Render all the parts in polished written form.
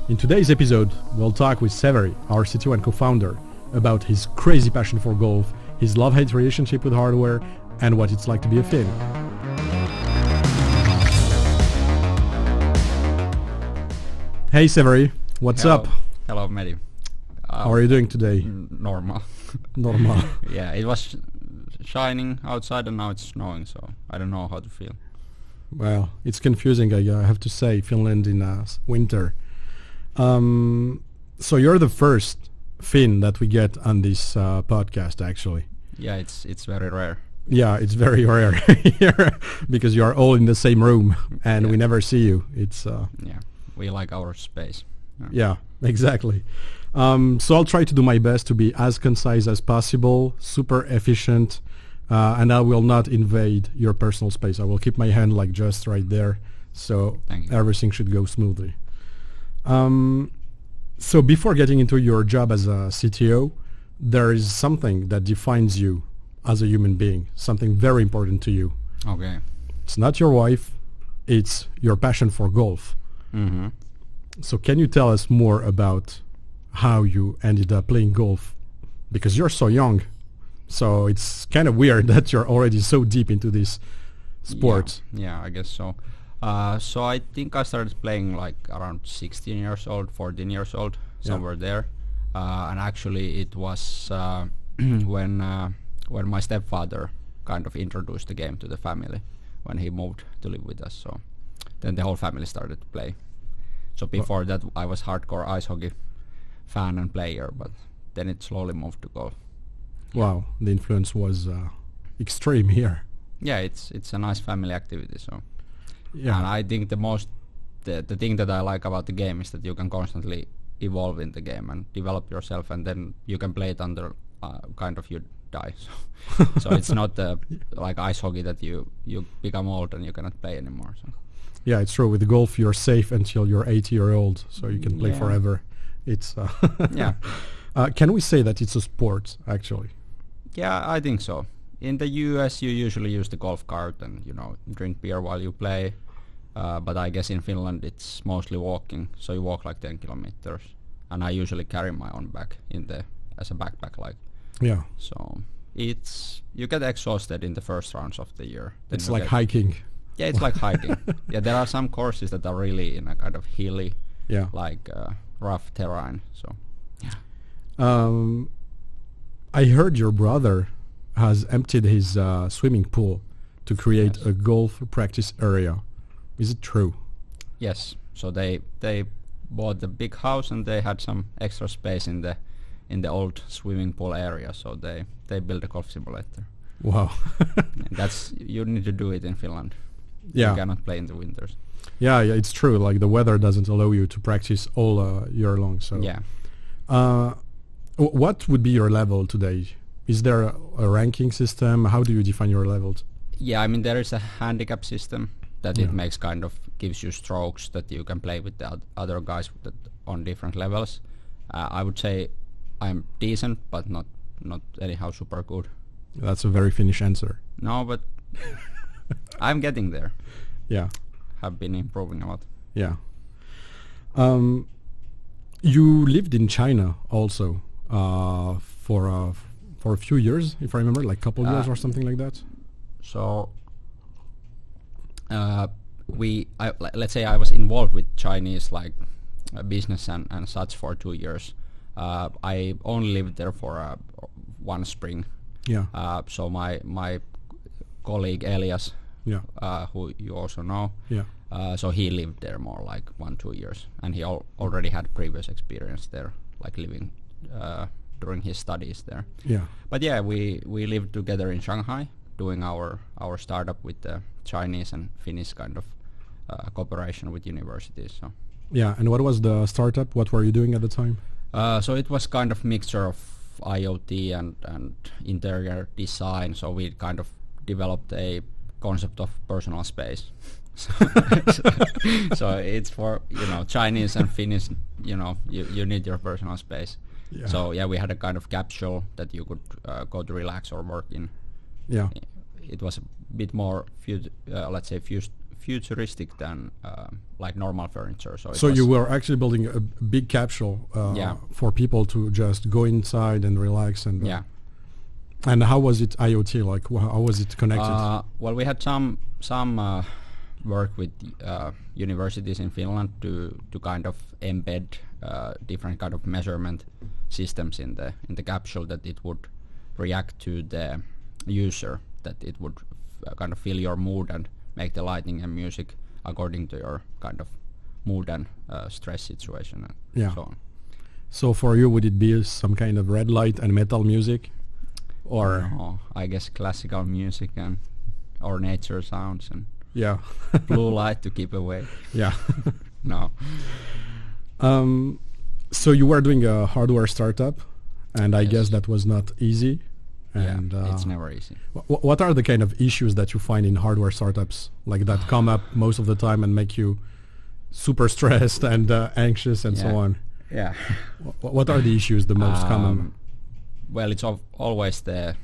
In today's episode, we'll talk with Severi, our CTO and co-founder, about his crazy passion for golf, his love-hate relationship with hardware, and what it's like to be a Finn. Hey Severi, what's up? Hello, Mehdi. How are you doing today? Normal. Normal. Yeah, it was shining outside and now it's snowing, so I don't know how to feel. Well, it's confusing, I have to say, Finland in winter. So you're the first Finn that we get on this podcast, actually. Yeah, it's very rare. Yeah, it's very rare here because you are all in the same room and we never see you. It's yeah, we like our space. Yeah, exactly. So I'll try to do my best to be as concise as possible, super efficient, and I will not invade your personal space. I will keep my hand like just right there, so everything should go smoothly. So before getting into your job as a CTO, there is something that defines you as a human being, something very important to you. Okay. It's not your wife, it's your passion for golf. Mm-hmm. So can you tell us more about how you ended up playing golf? Because you're so young, so it's kind of weird that you're already so deep into this sport. Yeah, I guess so. So I think I started playing like around 16 years old, 14 years old, somewhere there. And actually it was when my stepfather kind of introduced the game to the family when he moved to live with us. So then the whole family started to play. So before that I was hardcore ice hockey fan and player, but then it slowly moved to golf. Wow, the influence was extreme here. Yeah, it's a nice family activity. So yeah, and I think the thing that I like about the game is that you can constantly evolve in the game and develop yourself, and then you can play it under kind of you die. So it's not like ice hockey that you become old and you cannot play anymore. So. Yeah, it's true. With golf, you're safe until you're 80-year-old, so you can play forever. It's yeah. Can we say that it's a sport, actually? Yeah, I think so. In the US, you usually use the golf cart and drink beer while you play. But I guess in Finland it's mostly walking, so you walk like 10 kilometers. And I usually carry my own bag as a backpack, like. Yeah. So you get exhausted in the first rounds of the year. Then it's like hiking. Yeah, it's like hiking. Yeah, there are some courses that are really in a kind of hilly, like rough terrain. So. Yeah. I heard your brother has emptied his swimming pool to create a golf practice area. Is it true? Yes. So they bought the big house and they had some extra space in the old swimming pool area. So they built a golf simulator. Wow. You need to do it in Finland. Yeah. You cannot play in the winters. Yeah, it's true. Like the weather doesn't allow you to practice all year long. So yeah. What would be your level today? Is there a ranking system? How do you define your levels? Yeah, I mean there is a handicap system that it makes gives you strokes that you can play with the other guys on different levels. I would say I'm decent, but not anyhow super good. That's a very Finnish answer. No, but I'm getting there. Yeah. Have been improving a lot. Yeah. You lived in China also for a few years, if I remember, like a couple years or something like that. So let's say I was involved with Chinese like business and such for 2 years. I only lived there for one spring. Yeah. So my colleague Elias, who you also know, so he lived there more like 1-2 years, and he already had previous experience there, like living during his studies there. Yeah. But yeah, we lived together in Shanghai, doing our startup with the Chinese and Finnish kind of cooperation with universities. So. Yeah, and what was the startup? What were you doing at the time? So it was kind of mixture of IoT and interior design. So we kind of developed a concept of personal space. So it's for Chinese and Finnish. You need your personal space. Yeah. So yeah, we had a kind of capsule that you could go to relax or work in. Yeah. It was a bit more, let's say, futuristic than like normal furniture. So you were actually building a big capsule for people to just go inside and relax and yeah. And how was it IoT? Like how was it connected? Well, we had some work with universities in Finland to kind of embed different kind of measurement systems in the capsule, that it would react to the user, that it would kind of feel your mood and make the lighting and music according to your kind of mood and stress situation and so on. So for you, would it be some kind of red light and metal music, or I guess classical music and or nature sounds and yeah, blue light to keep away? Yeah. No. So you were doing a hardware startup, and I guess that was not easy. And it's never easy. What are the kind of issues that you find in hardware startups, like that come up most of the time and make you super stressed and anxious and so on? Yeah. What are the issues the most common? Well, it's always the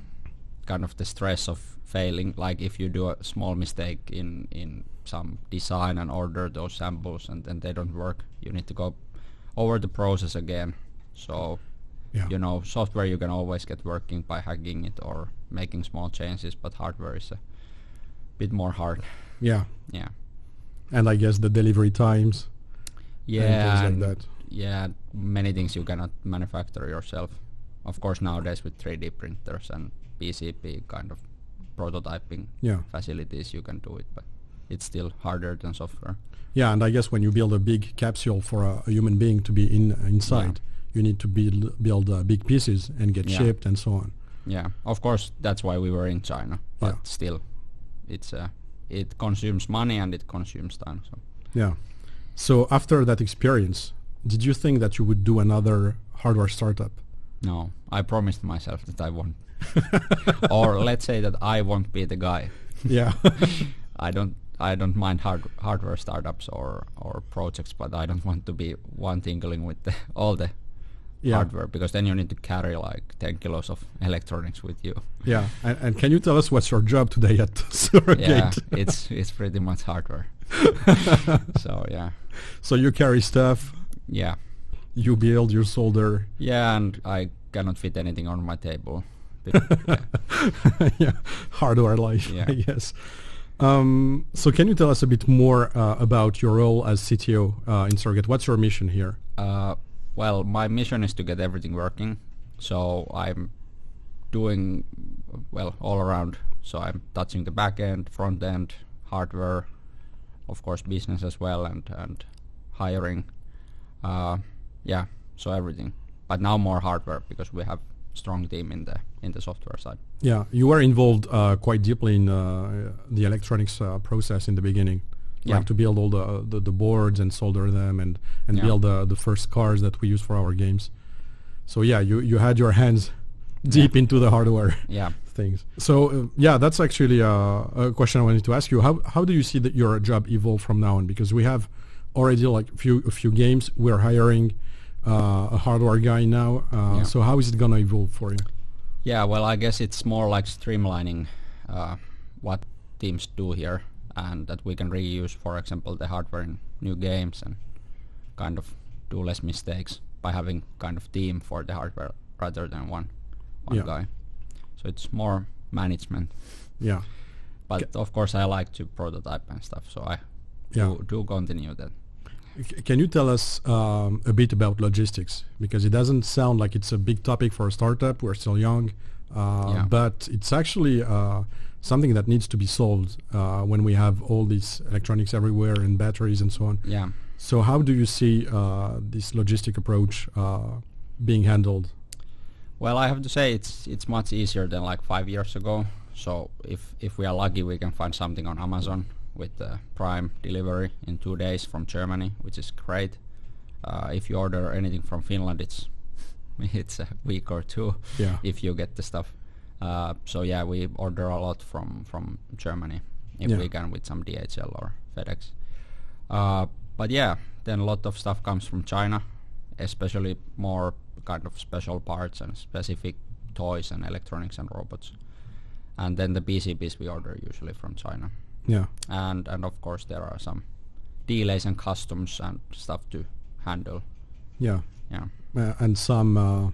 kind of the stress of failing. Like if you do a small mistake in some design and order those samples and then they don't work, you need to go over the process again. So you know, software you can always get working by hacking it or making small changes, but hardware is a bit more hard. Yeah. Yeah. And I guess the delivery times. Yeah. And things like that. Yeah, many things you cannot manufacture yourself. Of course, nowadays with 3D printers and PCB kind of prototyping facilities, you can do it, but it's still harder than software. Yeah, and I guess when you build a big capsule for a human being to be inside, you need to build big pieces and get shipped and so on. Yeah, of course, that's why we were in China, but still, it's it consumes money and it consumes time. So. Yeah. So after that experience, did you think that you would do another hardware startup? No, I promised myself that I won't. Or let's say that I won't be the guy. Yeah. I don't mind hardware startups or projects, but I don't want to be one tinkling with all the hardware, because then you need to carry like 10 kilos of electronics with you. Yeah, and can you tell us what's your job today at Surrogate? Yeah, it's pretty much hardware. So yeah. So you carry stuff. Yeah. You build, you solder. Yeah, and I cannot fit anything on my table. Yeah, hardware life, I guess. So can you tell us a bit more about your role as CTO in Surrogate? What's your mission here? Well, my mission is to get everything working. So I'm doing, well, all around. So I'm touching the back end, front end, hardware, of course business as well, and hiring. Yeah, so everything. But now more hardware, because we have strong team in the software side. Yeah, you were involved quite deeply in the electronics process in the beginning, like to build all the boards and solder them and build the first cars that we use for our games. So yeah, you had your hands deep into the hardware things. So that's actually a question I wanted to ask you. How do you see that your job evolve from now on? Because we have already like a few games. We're hiring a hardware guy now. So how is it gonna evolve for you? Yeah, well, I guess it's more like streamlining what teams do here, and that we can reuse, for example, the hardware in new games and kind of do less mistakes by having kind of team for the hardware rather than one guy. So it's more management. Yeah. But of course I like to prototype and stuff, so I do continue that. Can you tell us a bit about logistics? Because it doesn't sound like it's a big topic for a startup. We're still young, but it's actually something that needs to be solved when we have all these electronics everywhere and batteries and so on. Yeah. So how do you see this logistic approach being handled? Well, I have to say it's much easier than like 5 years ago. So if we are lucky, we can find something on Amazon with Prime delivery in 2 days from Germany, which is great. If you order anything from Finland, it's a week or two if you get the stuff. So yeah, we order a lot from Germany if we can, with some DHL or FedEx. But yeah, then a lot of stuff comes from China, especially more kind of special parts and specific toys and electronics and robots. And then the PCBs we order usually from China. Yeah. And of course there are some delays and customs and stuff to handle. Yeah. Yeah. And some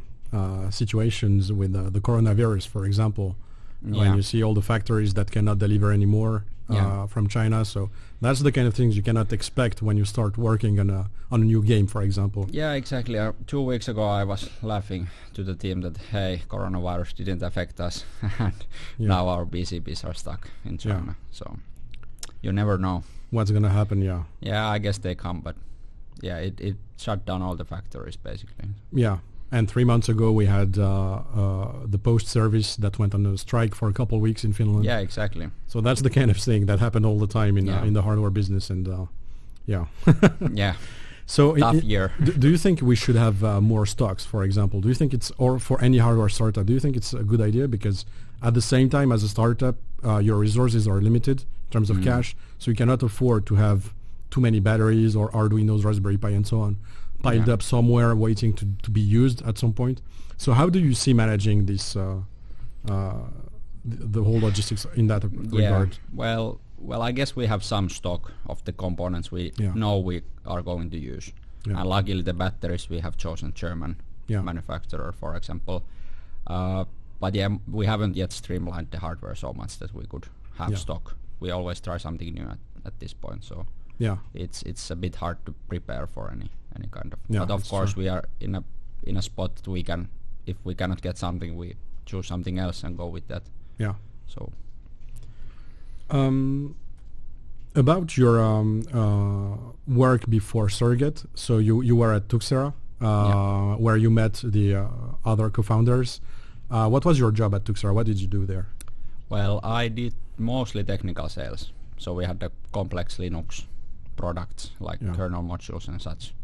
situations with the coronavirus, for example, when you see all the factories that cannot deliver anymore from China. So that's the kind of things you cannot expect when you start working on a new game, for example. Yeah, exactly. 2 weeks ago I was laughing to the team that, hey, coronavirus didn't affect us and now our BCBs are stuck in China. So you never know what's going to happen. Yeah, I guess they come, but yeah, it shut down all the factories basically. Yeah. And 3 months ago, we had the post service that went on a strike for a couple of weeks in Finland. Yeah, exactly. So that's the kind of thing that happened all the time in the hardware business, and yeah. So tough year. Do you think we should have more stocks, for example? Do you think or for any hardware startup, do you think it's a good idea? Because at the same time, as a startup, your resources are limited in terms of cash, so you cannot afford to have too many batteries or Arduinos, Raspberry Pi, and so on piled up somewhere waiting to be used at some point. So how do you see managing this, the whole logistics in that regard? Well, I guess we have some stock of the components we know we are going to use. Yeah. And luckily the batteries we have chosen German manufacturer, for example. But yeah, we haven't yet streamlined the hardware so much that we could have stock. We always try something new at this point. So it's a bit hard to prepare for any kind of. But of course we are in a spot that we can, if we cannot get something, we choose something else and go with that. Yeah. So. About your work before Surrogate, so you were at Tuxera, where you met the other co-founders. What was your job at Tuxera? What did you do there? Well, I did mostly technical sales. So we had the complex Linux products like kernel modules and such.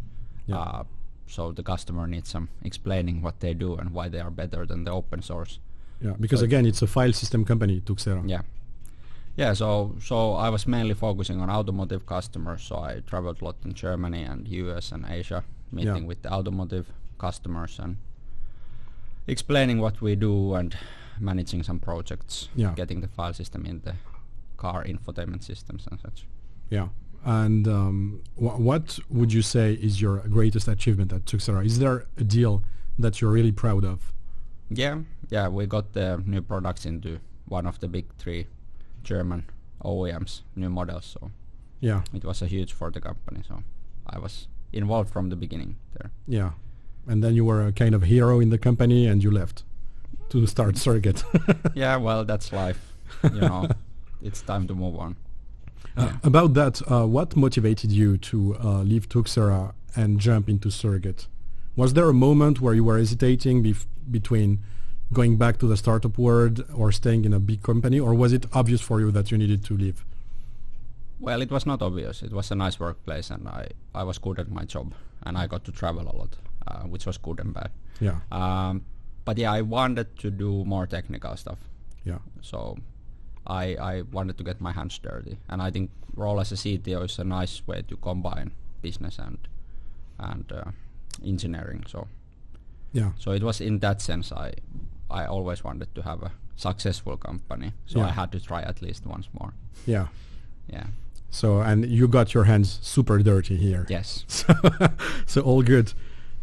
Yeah. So the customer needs some explaining what they do and why they are better than the open source. Yeah, because again, it's a file system company, Tuxera. Yeah. Yeah, so I was mainly focusing on automotive customers, so I traveled a lot in Germany and US and Asia, meeting with the automotive customers and explaining what we do and managing some projects, getting the file system in the car infotainment systems and such. Yeah, and what would you say is your greatest achievement at Tuxera? Is there a deal that you're really proud of? Yeah, we got the new products into one of the big 3 German OEMs, new models, so it was a huge for the company, so I was involved from the beginning there. Yeah, and then you were a kind of hero in the company and you left to start Surrogate. Yeah, well, that's life, you know, it's time to move on. About that, what motivated you to leave Tuxera and jump into Surrogate? Was there a moment where you were hesitating between going back to the startup world or staying in a big company, or was it obvious for you that you needed to leave? Well, it was not obvious. It was a nice workplace and I was good at my job and I got to travel a lot, which was good and bad. Yeah. But yeah, I wanted to do more technical stuff. Yeah. So I wanted to get my hands dirty, and I think role as a CTO is a nice way to combine business and engineering. So so it was in that sense I always wanted to have a successful company, so I had to try at least once more. Yeah. Yeah. So, and you got your hands super dirty here. Yes. So all good.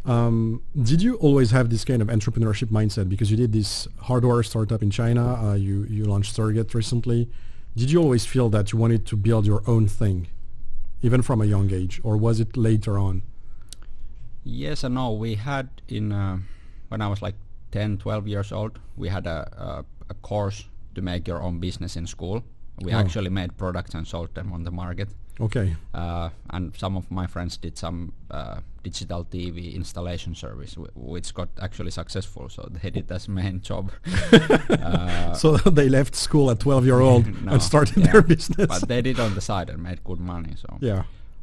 Did you always have this kind of entrepreneurship mindset? Because you did this hardware startup in China, you launched Surrogate recently. Did you always feel that you wanted to build your own thing, even from a young age, or was it later on? Yes and no. We had when I was like 10, 12 years old, we had a course to make your own business in school. We actually made products and sold them on the market. Okay. And some of my friends did some digital TV installation service, which got actually successful. So they did as main job. So they left school at 12-year-old and started their business. But they did on the side and made good money. So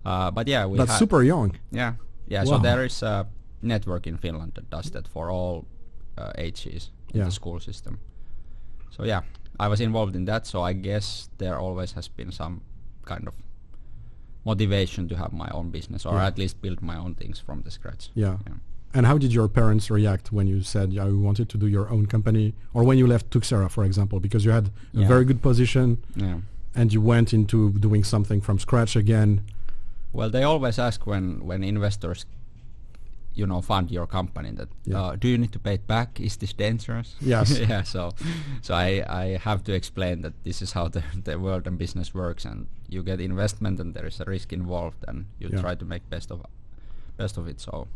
but yeah, that's super young. Yeah. Wow. So there is a network in Finland that does that for all ages in the school system. So yeah, I was involved in that. So I guess there always has been some kind of motivation to have my own business, or at least build my own things from the scratch. Yeah. And how did your parents react when you said you wanted to do your own company, or when you left Tuxera, for example, because you had a very good position and you went into doing something from scratch again? Well, they always ask when investors, fund your company that do you need to pay it back? Is this dangerous? Yes. Yeah. So I have to explain that this is how the world and business works, and you get investment, and there is a risk involved, and you try to make best of it. So,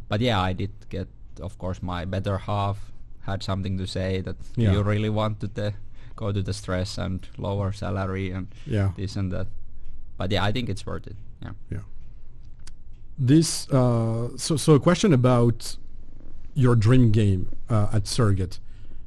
but yeah, I did get, of course, my better half had something to say that you really want to go to the stress and lower salary and this and that. But yeah, I think it's worth it. Yeah. Yeah. This so a question about your dream game at Surrogate,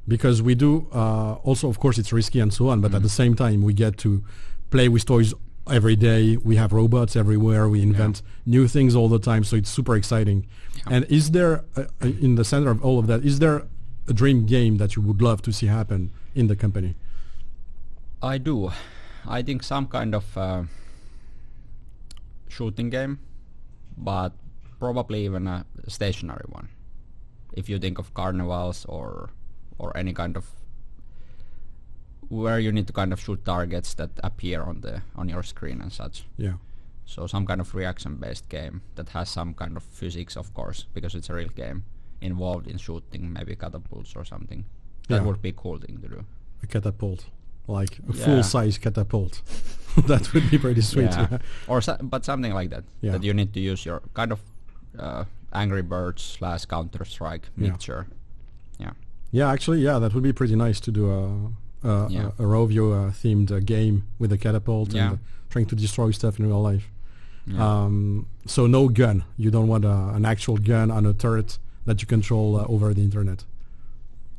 because we do also, of course, it's risky and so on, but at the same time we get to play with toys every day. We have robots everywhere. We invent new things all the time, so it's super exciting. And is there in the center of all of that, is there a dream game that you would love to see happen in the company? I do. I think some kind of shooting game, but probably even a stationary one. If you think of carnivals or any kind of where you need to kind of shoot targets that appear on your screen and such. Yeah. So some kind of reaction-based game that has some kind of physics, of course, because it's a real game involved in shooting, maybe catapults or something. That would be a cool thing to do. A catapult, like a full-size catapult. That would be pretty sweet. Yeah. Or but something like that. Yeah. That you need to use your kind of Angry Birds / Counter-Strike mixture. Yeah. Yeah, actually, that would be pretty nice to do a Rovio themed game with a catapult and trying to destroy stuff in real life. Yeah. So no gun. You don't want an actual gun on a turret that you control over the internet.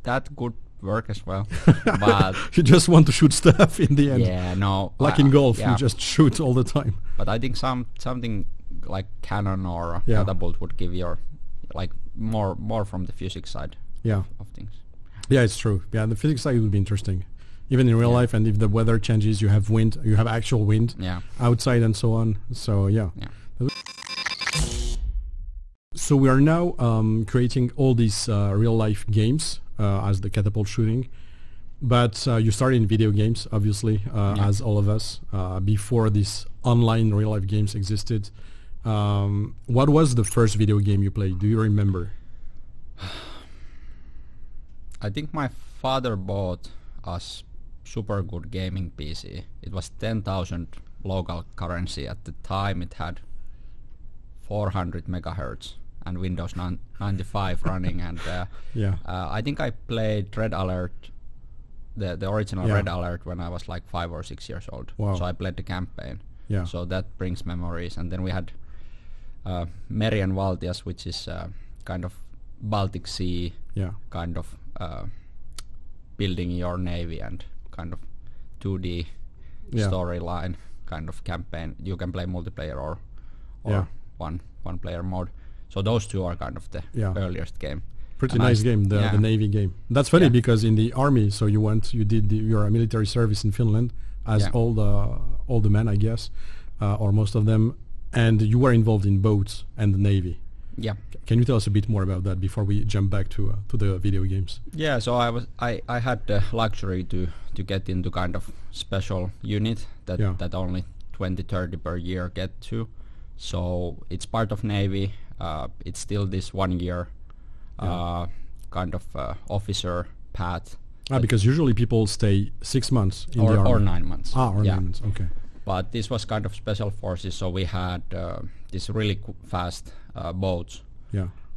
That could work as well. But you just want to shoot stuff in the end. Yeah, no. Like in golf, you just shoot all the time. But I think something like cannon or catapult would give your like more from the physics side of things. Yeah, it's true. Yeah, the physics side would be interesting. Even in real life, and if the weather changes, you have wind, you have actual wind outside and so on. So So we are now creating all these real-life games as the catapult shooting. But you started in video games, obviously, as all of us, before these online real-life games existed. What was the first video game you played? Do you remember? I think my father bought us super good gaming PC. It was 10,000 local currency at the time. It had 400 megahertz and Windows 95 running, and I think I played Red Alert, the original Red Alert, when I was like 5 or 6 years old. Wow. So I played the campaign. Yeah. So that brings memories. And then we had Merian Valtias, which is kind of Baltic Sea kind of building your navy and kind of 2D storyline kind of campaign. You can play multiplayer or one player mode. So those two are kind of the earliest game. Pretty nice game, the Navy game. That's funny because in the army, so you did your military service in Finland as all the men, I guess, or most of them, and you were involved in boats and the Navy. Yeah. Can you tell us a bit more about that before we jump back to the video games? Yeah, so I had the luxury to get into kind of special unit that only 20-30 per year get to. So it's part of Navy. It's still this 1 year kind of officer path. Because usually people stay 6 months in the army. Or 9 months. 9 months, okay. But this was kind of special forces, so we had these really fast boats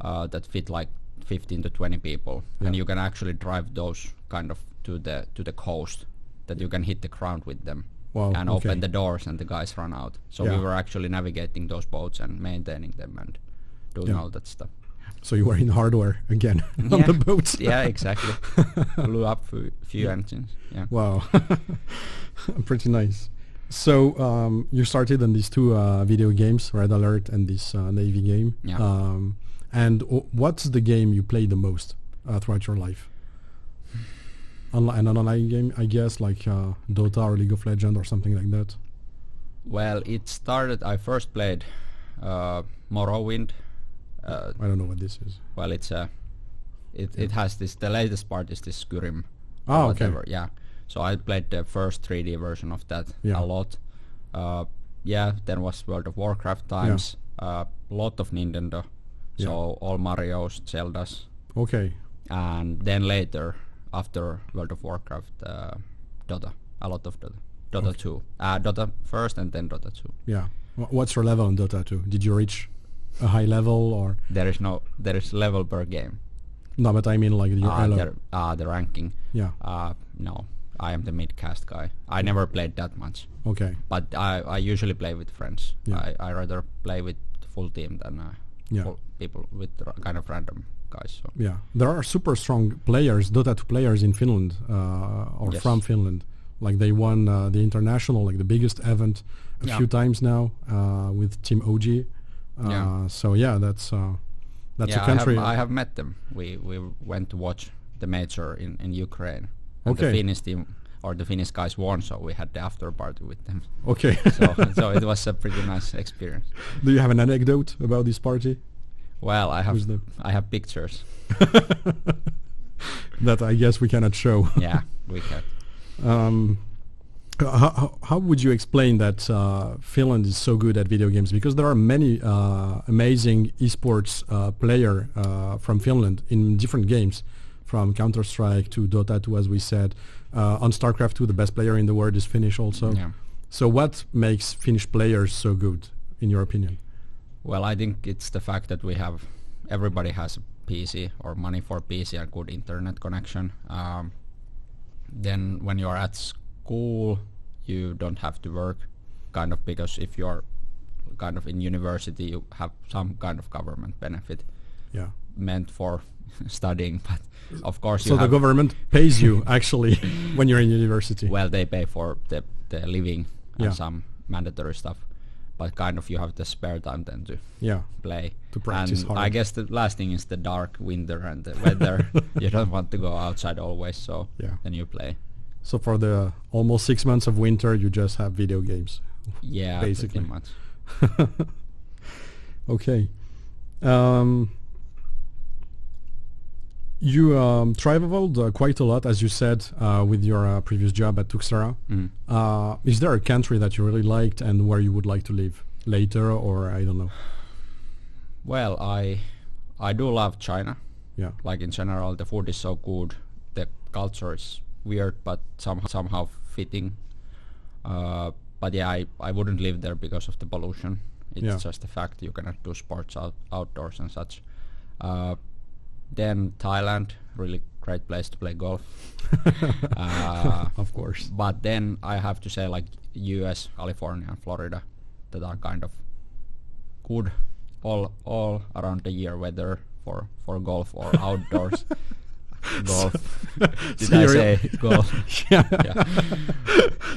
that fit like 15 to 20 people, and you can actually drive those kind of to the coast, that you can hit the ground with them. Wow, and open the doors and the guys run out. So we were actually navigating those boats and maintaining them and doing all that stuff. So you were in hardware again on the boats. Yeah, exactly. Blew up a few engines. Yeah. Wow. Pretty nice. So you started on these two video games, Red Alert and this Navy game. Yeah. And what's the game you played the most throughout your life? An online game, I guess, like Dota or League of Legends or something like that. Well, it started. I first played Morrowind. I don't know what this is. Well, it's it has this. The latest part is this Skyrim. Oh, okay. Yeah. So I played the first 3D version of that a lot. Then was World of Warcraft times. A lot of Nintendo. So all Marios, Zeldas. Okay. And then later, after World of Warcraft, Dota. A lot of Dota. Dota 2. Dota first and then Dota 2. Yeah. What's your level in Dota 2? Did you reach a high level or? There is level per game. No, but I mean like your the ranking. Yeah. No, I am the mid-cast guy. I never played that much. Okay. But I usually play with friends. Yeah. I rather play with full team than full people with kind of random guys. So. Yeah. There are super strong players, Dota 2 players in Finland or from Finland. Like they won the international, like the biggest event a few times now with Team OG. So that's a country. I have met them. We went to watch the major in Ukraine. And the Finnish team or the Finnish guys won, so we had the after party with them. Okay. so it was a pretty nice experience. Do you have an anecdote about this party? Well, I have pictures. That I guess we cannot show. Yeah, we can. How would you explain that Finland is so good at video games? Because there are many amazing eSports player from Finland in different games, from Counter-Strike to Dota 2, as we said. On StarCraft 2, the best player in the world is Finnish also. Yeah. So what makes Finnish players so good, in your opinion? Well, I think it's the fact that everybody has a PC or money for PC and good internet connection. Then when you're at school, you don't have to work, kind of, because if you're kind of in university, you have some kind of government benefit meant for studying. But of course, so the government pays you actually when you're in university. Well, they pay for the living and some mandatory stuff, but kind of you have the spare time then to play, to practice hard. I guess the last thing is the dark winter and the weather. You don't want to go outside always, so then you play. So for the almost 6 months of winter, you just have video games. Yeah, basically. pretty much. Okay. You traveled quite a lot, as you said, with your previous job at Tuxera. Is there a country that you really liked and where you would like to live later, or I don't know? Well, I do love China. Yeah. Like in general, the food is so good. The culture is weird, but somehow fitting. But yeah, I wouldn't live there because of the pollution. It's just a fact. You cannot do sports outdoors and such. Then Thailand, really great place to play golf. Of course. But then I have to say, like, US, California and Florida, that are kind of good all around the year weather for golf or outdoors. Golf. Did so I say golf? Yeah.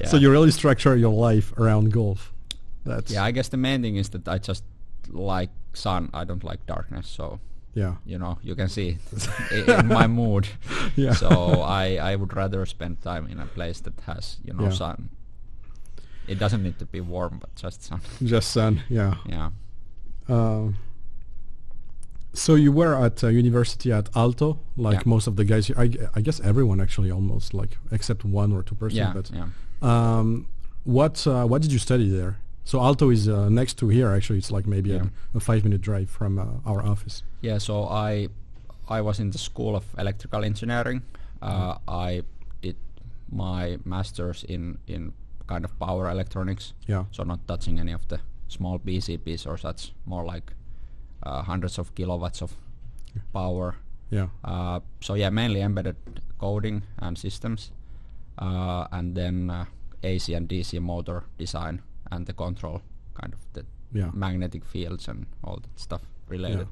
So you really structure your life around golf. I guess the main thing is that I just like sun. I don't like darkness. So you can see it in my mood. Yeah. So I would rather spend time in a place that has sun. It doesn't need to be warm, but just sun. Just sun. Yeah. Yeah. So you were at university at Aalto, like most of the guys. I guess everyone actually, almost, like, except 1 or 2%. Yeah. But Yeah. what did you study there? So Aalto is next to here. Actually, it's like maybe a 5-minute drive from our office. Yeah. So I was in the School of Electrical Engineering. I did my master's in kind of power electronics. Yeah. So not touching any of the small PCBs or such. More like hundreds of kilowatts of power. Yeah. So mainly embedded coding and systems, and then AC and DC motor design and the control, kind of the magnetic fields and all that stuff related.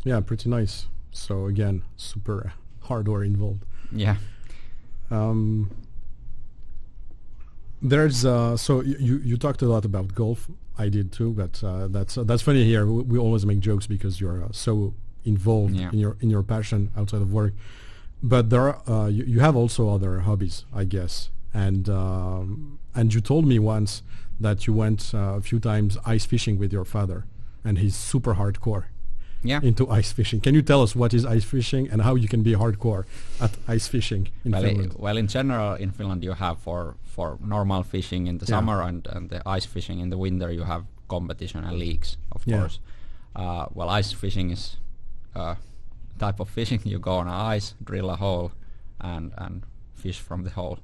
Yeah, pretty nice. So again, super hardware involved. Yeah. There's so you talked a lot about golf. I did too, but that's funny here. We always make jokes because you're so involved in your passion outside of work. But there are you have also other hobbies, I guess. And you told me once that you went a few times ice fishing with your father, and he's super hardcore. into ice fishing. Can you tell us what is ice fishing and how you can be hardcore at ice fishing in Finland? Well, in general, in Finland, you have for normal fishing in the summer and the ice fishing in the winter, you have competition and leagues, of course. Well, ice fishing is type of fishing. You go on ice, drill a hole, and fish from the hole.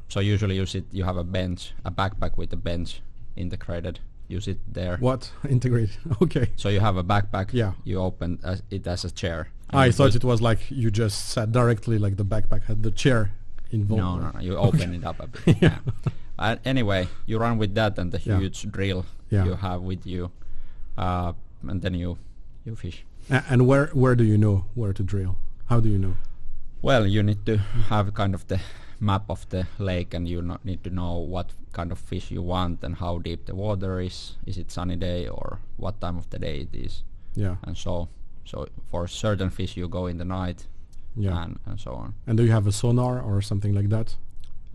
So usually you have a bench, a backpack with a bench integrated. You sit there. What? Integrated? Okay. So you have a backpack. Yeah. You open it as a chair. I thought it was like you just sat directly, like the backpack had the chair involved. No. You open it up a bit. Anyway, you run with that and the huge drill you have with you, and then you fish. And where do you know where to drill? How do you know? Well, you need to have kind of the map of the lake, and you need to know what kind of fish you want and how deep the water is. Is it sunny day or what time of the day it is? Yeah. And so for certain fish you go in the night. Yeah. And so on. And do you have a sonar or something like that?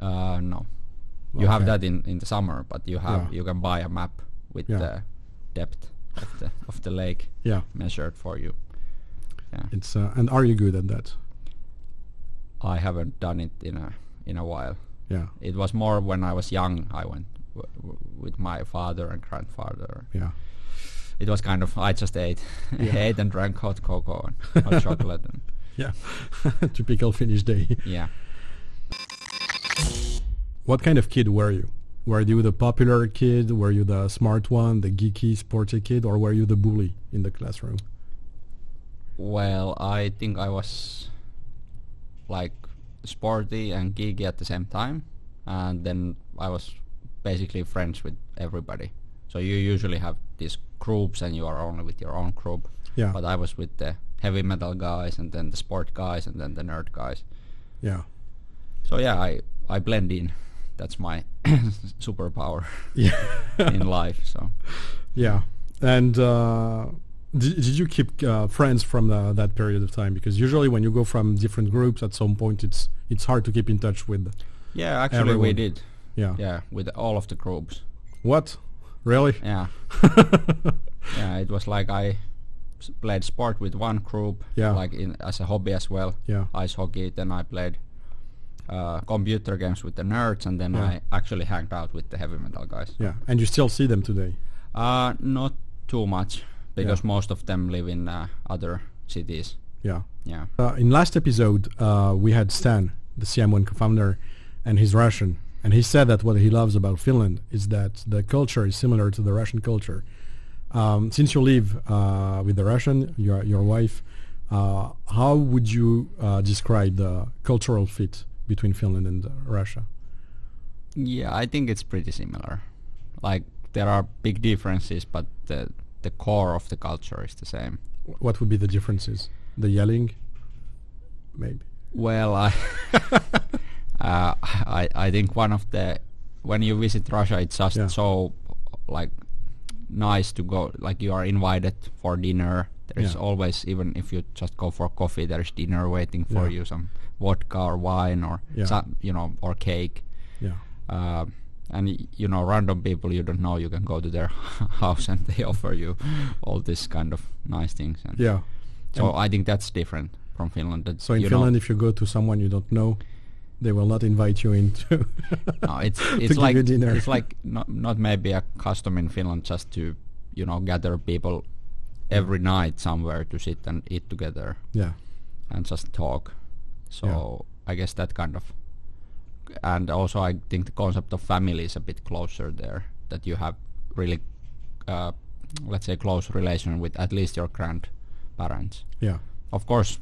No. You have that in the summer, but you can buy a map with the depth of the lake measured for you. Yeah. It's and are you good at that? I haven't done it in a while. Yeah. It was more when I was young. I went with my father and grandfather. Yeah. It was kind of I just ate and drank hot cocoa and hot chocolate. And typical Finnish day. Yeah. What kind of kid were you? Were you the popular kid? Were you the smart one, the geeky, sporty kid, or were you the bully in the classroom? Well, I think I was like sporty and geeky at the same time, and then I was basically friends with everybody. So you usually have these groups and you are only with your own group. Yeah. But I was with the heavy metal guys and then the sport guys and then the nerd guys. Yeah. So I blend in. That's my superpower in life. So yeah. And did you keep friends from that period of time? Because usually when you go from different groups, at some point it's hard to keep in touch with. Yeah, actually everyone. We did. Yeah. Yeah, with all of the groups. What? Really? Yeah. Yeah, it was like I played sport with one group, like as a hobby as well. Yeah. Ice hockey. Then I played computer games with the nerds, and then I actually hanged out with the heavy metal guys. Yeah, and you still see them today? Not too much, because most of them live in other cities. Yeah. Yeah. In last episode, we had Stan, the CM1 co-founder, and he's Russian. And he said that what he loves about Finland is that the culture is similar to the Russian culture. Since you live with the Russian, your wife, how would you describe the cultural fit between Finland and Russia? Yeah, I think it's pretty similar. Like there are big differences, but the core of the culture is the same. What would be the differences? The yelling, maybe. Well, I think one of the when you visit Russia, it's just so like nice to go. Like you are invited for dinner. There is always, even if you just go for coffee, there is dinner waiting for you. Some vodka or wine or some, or cake. Yeah. And random people you don't know, you can go to their house and they offer you all this kind of nice things. And so I think that's different from Finland. So in Finland, if you go to someone you don't know, they will not invite you into. No, it's like dinner. It's like not maybe a custom in Finland just to gather people every night somewhere to sit and eat together. Yeah. And just talk. So I guess that kind of. And also I think the concept of family is a bit closer there, that you have really, let's say, close relation with at least your grandparents. Yeah. Of course,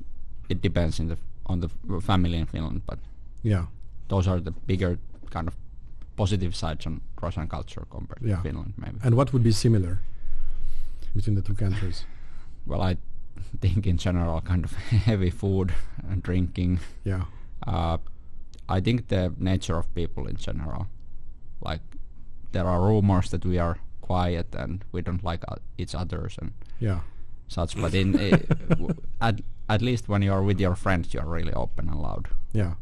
it depends on the family in Finland, but those are the bigger kind of positive sides on Russian culture compared to Finland, maybe. And what would be similar between the two countries? Well, I think in general, kind of heavy food and drinking. Yeah. I think the nature of people in general, like there are rumors that we are quiet and we don't like each others and such. But in at least when you are with your friends, you are really open and loud. Yeah,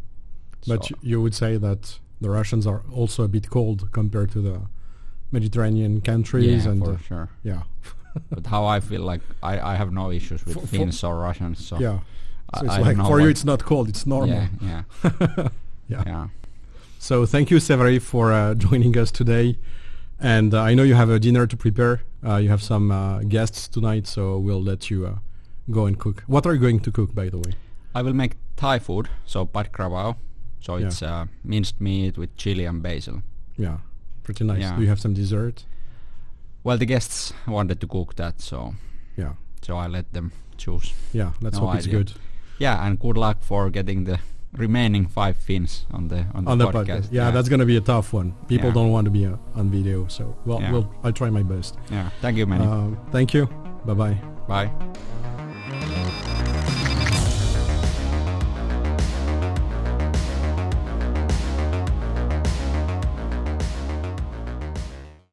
but you would say that the Russians are also a bit cold compared to the Mediterranean countries. Yeah, for sure. Yeah. But how I feel like I have no issues with Finns or Russians. So yeah. So it's I like don't know for you it's not cold, it's normal. Yeah. Yeah. So thank you, Severi, for joining us today. And I know you have a dinner to prepare. You have some guests tonight, so we'll let you go and cook. What are you going to cook, by the way? I will make Thai food, so pad kravao. So it's minced meat with chili and basil. Yeah, pretty nice. Yeah. Do you have some dessert? Well, the guests wanted to cook that, so I let them choose. Yeah, let's No hope it's idea. good. Yeah, and good luck for getting the remaining 5 Finns on the podcast. Yeah, that's going to be a tough one. People Yeah. don't want to be on video, so I'll try my best. Yeah, thank you, Manny. Thank you. Bye-bye. Bye.